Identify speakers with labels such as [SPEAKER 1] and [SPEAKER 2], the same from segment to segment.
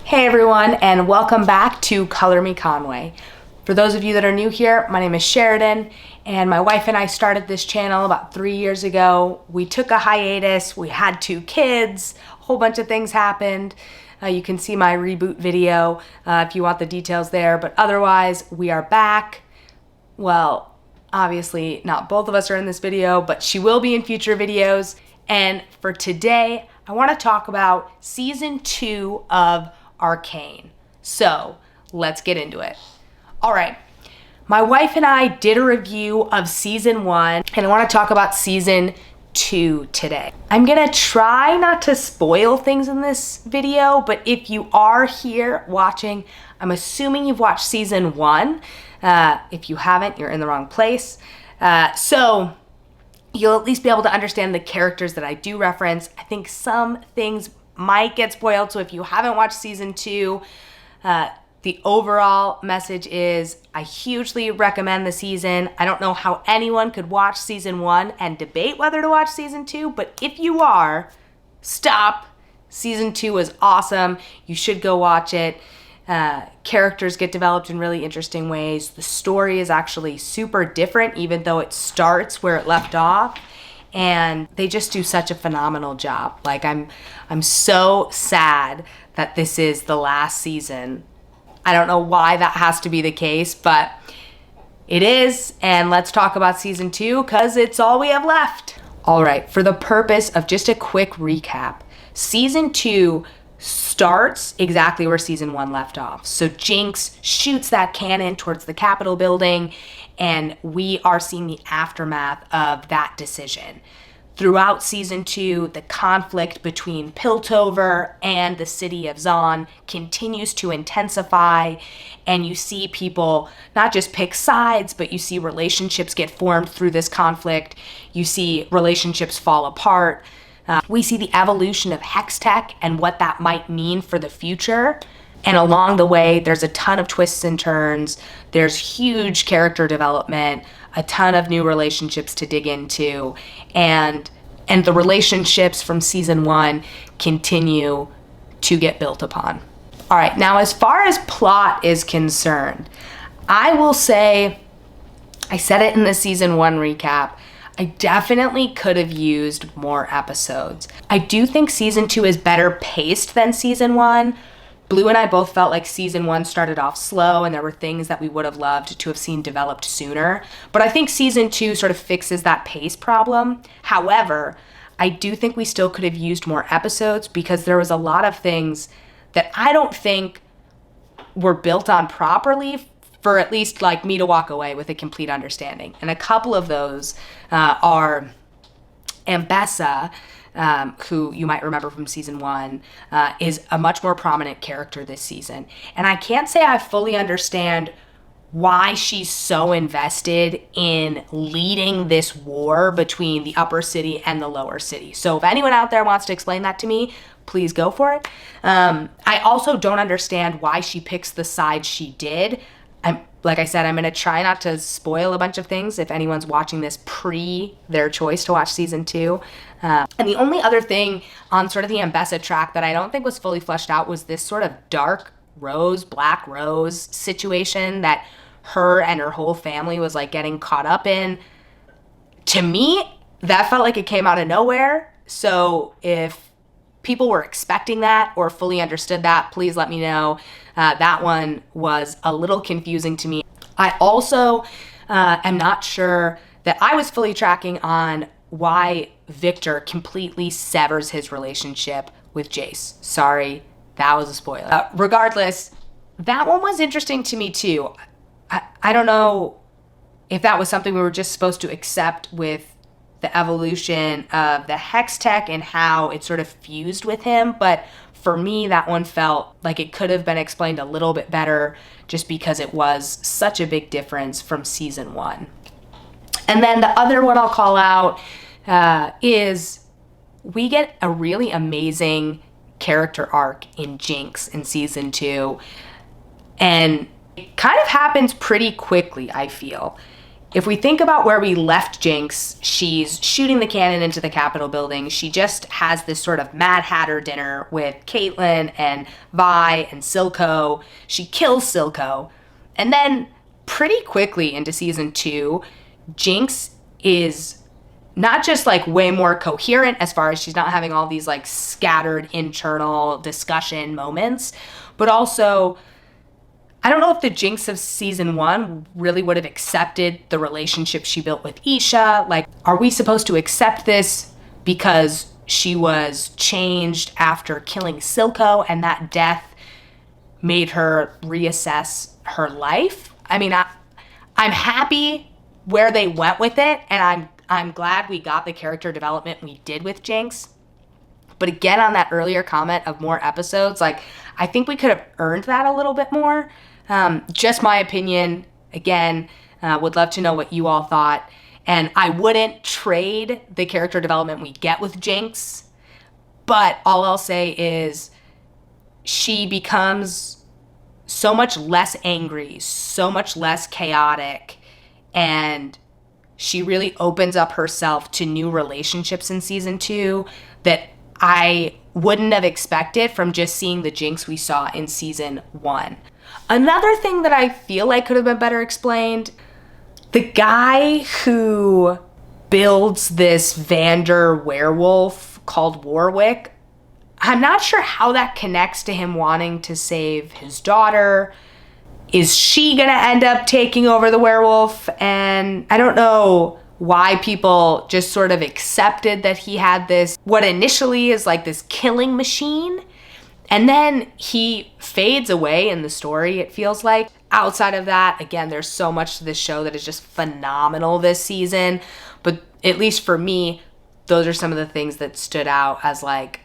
[SPEAKER 1] Hey everyone, and welcome back to Color Me Conway. For those of you that are new here, my name is Sheridan, and my wife and I started this channel about 3 years ago. We took a hiatus, we had 2 kids, a whole bunch of things happened. You can see my reboot video if you want the details there, but otherwise we are back. Well, obviously not both of us are in this video, but she will be in future videos. And for today, I want to talk about season 2 of Arcane. So let's get into it. All right, my wife and I did a review of season 1, and I want to talk about season 2 today. I'm gonna try not to spoil things in this video, but if you are here watching, I'm assuming you've watched season 1. If you haven't, you're in the wrong place. So you'll at least be able to understand the characters that I do reference. I think some things might get spoiled, so if you haven't watched season 2, the overall message is I hugely recommend the season. I don't know how anyone could watch season 1 and debate whether to watch season 2, but if you are, stop. Season 2 is awesome. You should go watch it. Characters get developed in really interesting ways. The story is actually super different, even though it starts where it left off. And they just do such a phenomenal job. Like, I'm so sad that this is the last season. I don't know why that has to be the case, but it is. And let's talk about season 2 because it's all we have left. All right, for the purpose of just a quick recap, season 2 starts exactly where season 1 left off. So Jinx shoots that cannon towards the Capitol building, and we are seeing the aftermath of that decision. Throughout season 2, the conflict between Piltover and the city of Zaun continues to intensify, and you see people not just pick sides, but you see relationships get formed through this conflict. You see relationships fall apart. We see the evolution of Hextech and what that might mean for the future. And along the way, there's a ton of twists and turns. There's huge character development, a ton of new relationships to dig into. And the relationships from season 1 continue to get built upon. All right, now as far as plot is concerned, I will say, I said it in the season 1 recap, I definitely could have used more episodes. I do think season 2 is better paced than season 1. Blue and I both felt like season 1 started off slow and there were things that we would have loved to have seen developed sooner. But I think season 2 sort of fixes that pace problem. However, I do think we still could have used more episodes because there was a lot of things that I don't think were built on properly for at least like me to walk away with a complete understanding. And a couple of those are Ambessa, who you might remember from season 1, is a much more prominent character this season. And I can't say I fully understand why she's so invested in leading this war between the upper city and the lower city. So if anyone out there wants to explain that to me, please go for it. I also don't understand why she picks the side she did. Like I said, I'm going to try not to spoil a bunch of things if anyone's watching this pre their choice to watch season 2. And the only other thing on sort of the Ambessa track that I don't think was fully fleshed out was this sort of dark rose, black rose situation that her and her whole family was like getting caught up in. To me, that felt like it came out of nowhere. So if people were expecting that or fully understood that, please let me know. That one was a little confusing to me. I also am not sure that I was fully tracking on why Victor completely severs his relationship with Jace. Sorry, that was a spoiler. Regardless, that one was interesting to me too. I don't know if that was something we were just supposed to accept with the evolution of the Hextech and how it sort of fused with him, but for me, that one felt like it could have been explained a little bit better just because it was such a big difference from season 1. And then the other one I'll call out is we get a really amazing character arc in Jinx in season 2. And it kind of happens pretty quickly, I feel. If we think about where we left Jinx, she's shooting the cannon into the Capitol building. She just has this sort of Mad Hatter dinner with Caitlyn and Vi and Silco. She kills Silco. And then pretty quickly into season 2, Jinx is not just like way more coherent as far as she's not having all these like scattered internal discussion moments, but also I don't know if the Jinx of season 1 really would have accepted the relationship she built with Isha. Like, are we supposed to accept this because she was changed after killing Silco and that death made her reassess her life? I mean, I'm happy where they went with it, and I'm glad we got the character development we did with Jinx. But again, on that earlier comment of more episodes, like, I think we could have earned that a little bit more. Just my opinion. Again, would love to know what you all thought. And I wouldn't trade the character development we get with Jinx, but all I'll say is she becomes so much less angry, so much less chaotic, and she really opens up herself to new relationships in season 2 that I wouldn't have expected from just seeing the Jinx we saw in season 1. Another thing that I feel like could have been better explained, the guy who builds this Vander werewolf called Warwick, I'm not sure how that connects to him wanting to save his daughter. Is she gonna end up taking over the werewolf? And I don't know why people just sort of accepted that he had this, what initially is like this killing machine. And then he fades away in the story, it feels like. Outside of that, again, there's so much to this show that is just phenomenal this season. But at least for me, those are some of the things that stood out as like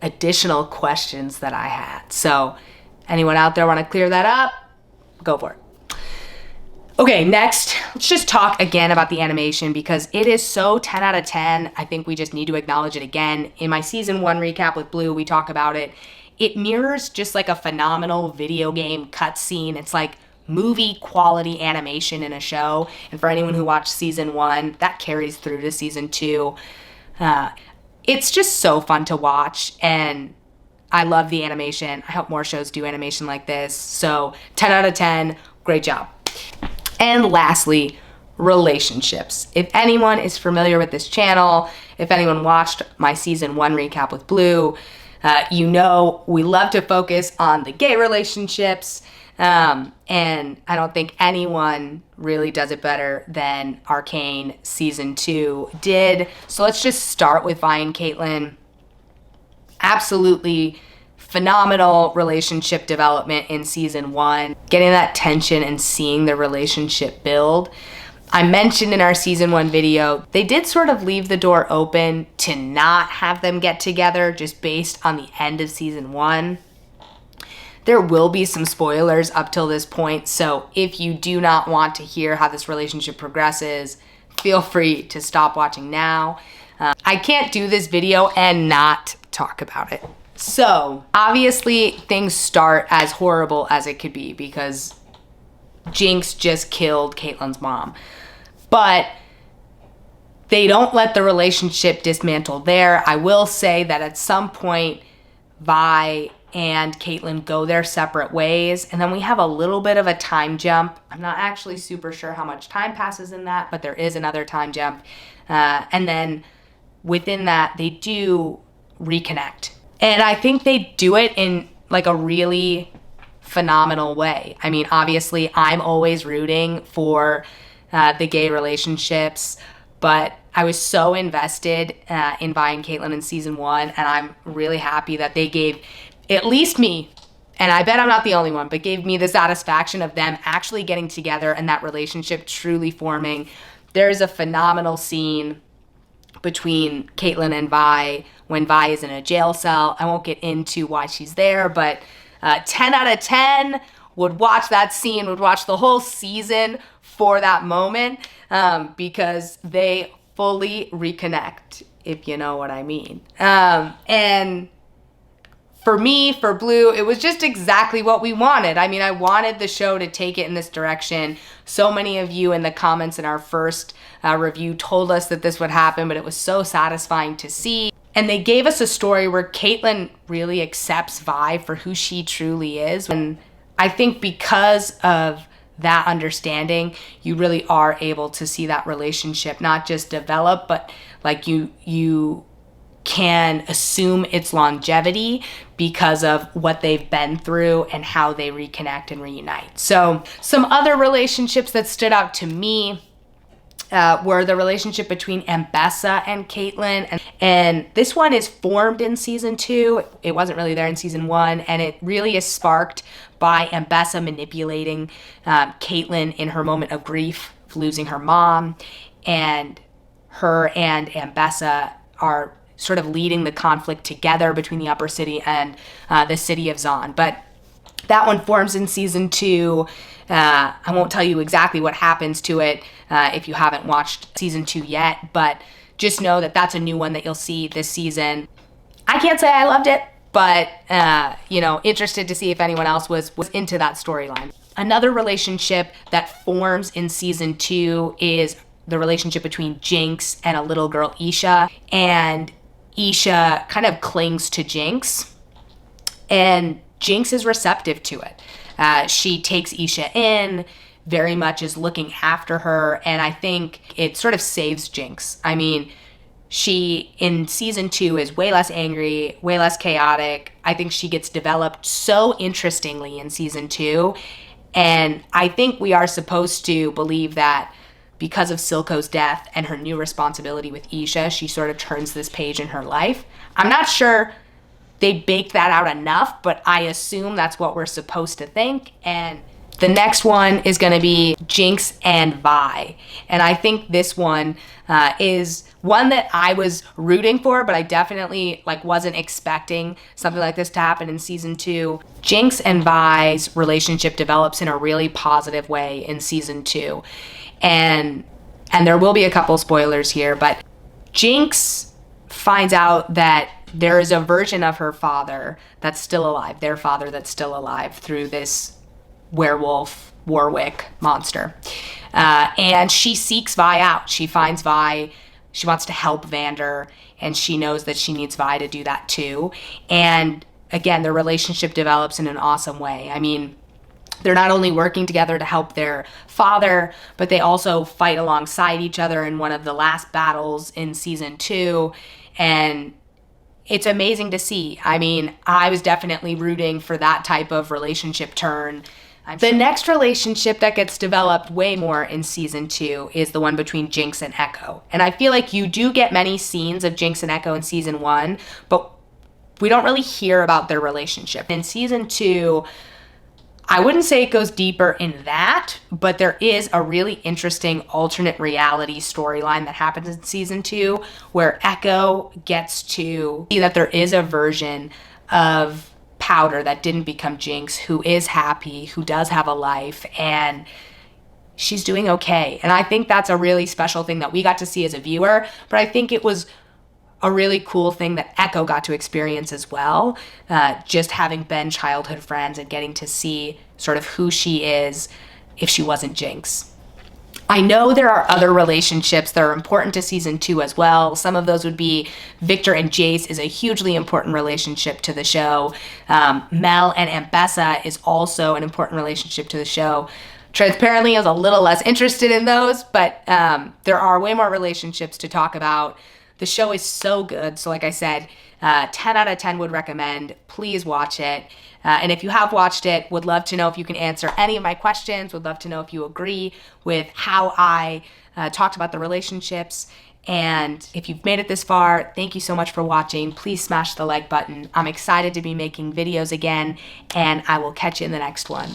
[SPEAKER 1] additional questions that I had. So anyone out there want to clear that up? Go for it. Okay, next, let's just talk again about the animation because it is so 10 out of 10. I think we just need to acknowledge it again. In my season 1 recap with Blue, we talk about it. It mirrors just like a phenomenal video game cutscene. It's like movie quality animation in a show. And for anyone who watched season 1, that carries through to season 2. It's just so fun to watch, and I love the animation. I hope more shows do animation like this. So 10 out of 10, great job. And lastly, relationships. If anyone is familiar with this channel, if anyone watched my season 1 recap with Blue, you know we love to focus on the gay relationships, and I don't think anyone really does it better than Arcane season 2 did. So let's just start with Vi and Caitlyn. Absolutely phenomenal relationship development in season 1, getting that tension and seeing the relationship build. I mentioned in our season 1 video, they did sort of leave the door open to not have them get together just based on the end of season 1. There will be some spoilers up till this point, so if you do not want to hear how this relationship progresses, feel free to stop watching now. I can't do this video and not talk about it. So, obviously, things start as horrible as it could be because Jinx just killed Caitlyn's mom. But they don't let the relationship dismantle there. I will say that at some point, Vi and Caitlyn go their separate ways, and then we have a little bit of a time jump. I'm not actually super sure how much time passes in that, but there is another time jump. And then within that, they do reconnect. And I think they do it in like a really phenomenal way. I mean, obviously, I'm always rooting for the gay relationships, but I was so invested in Vi and Caitlyn in season 1, and I'm really happy that they gave at least me, and I bet I'm not the only one, but gave me the satisfaction of them actually getting together and that relationship truly forming. There's a phenomenal scene between Caitlyn and Vi when Vi is in a jail cell. I won't get into why she's there, but 10 out of 10 would watch that scene, would watch the whole season for that moment, because they fully reconnect, if you know what I mean. And for me, for Blue, it was just exactly what we wanted. I mean, I wanted the show to take it in this direction. So many of you in the comments in our first review told us that this would happen, but it was so satisfying to see. And they gave us a story where Caitlin really accepts Vi for who she truly is. And I think because of that understanding, you really are able to see that relationship not just develop, but like you can assume its longevity because of what they've been through and how they reconnect and reunite. So some other relationships that stood out to me were the relationship between Ambessa and Caitlin. And this one is formed in season 2. It wasn't really there in season 1. And it really is sparked by Ambessa manipulating Caitlin in her moment of grief, losing her mom. And her and Ambessa are sort of leading the conflict together between the upper city and the city of Zon. But that one forms in season 2. I won't tell you exactly what happens to it if you haven't watched season 2 yet, but just know that that's a new one that you'll see this season. I can't say I loved it, but interested to see if anyone else was into that storyline. Another relationship that forms in season 2 is the relationship between Jinx and a little girl, Isha. And Isha kind of clings to Jinx, and Jinx is receptive to it. She takes Isha in, very much is looking after her, and I think it sort of saves Jinx. I mean, she, in season 2, is way less angry, way less chaotic. I think she gets developed so interestingly in season 2, and I think we are supposed to believe that because of Silco's death and her new responsibility with Isha, she sort of turns this page in her life. I'm not sure they baked that out enough, but I assume that's what we're supposed to think. And the next one is going to be Jinx and Vi. And I think this one is one that I was rooting for, but I definitely wasn't expecting something like this to happen in season 2. Jinx and Vi's relationship develops in a really positive way in season 2. And there will be a couple spoilers here, but Jinx finds out that there is a version of her father that's still alive, their father that's still alive, through this werewolf Warwick monster. And she seeks Vi out. She finds Vi. She wants to help Vander, and she knows that she needs Vi to do that too. And again, their relationship develops in an awesome way. I mean, they're not only working together to help their father, but they also fight alongside each other in one of the last battles in season 2. And it's amazing to see. I mean, I was definitely rooting for that type of relationship turn. The next relationship that gets developed way more in season 2 is the one between Jinx and Echo. And I feel like you do get many scenes of Jinx and Echo in season 1, but we don't really hear about their relationship. In season 2, I wouldn't say it goes deeper in that, but there is a really interesting alternate reality storyline that happens in season 2 where Echo gets to see that there is a version of Powder that didn't become Jinx, who is happy, who does have a life, and she's doing okay. And I think that's a really special thing that we got to see as a viewer, but I think it was a really cool thing that Echo got to experience as well, just having been childhood friends and getting to see sort of who she is if she wasn't Jinx. I know there are other relationships that are important to season 2 as well. Some of those would be Victor and Jace is a hugely important relationship to the show. Mel and Ambessa is also an important relationship to the show. Transparently, I was a little less interested in those, but there are way more relationships to talk about. The show is so good. So like I said, 10 out of 10 would recommend. Please watch it. And if you have watched it, would love to know if you can answer any of my questions. Would love to know if you agree with how I talked about the relationships. And if you've made it this far, thank you so much for watching. Please smash the like button. I'm excited to be making videos again, and I will catch you in the next one.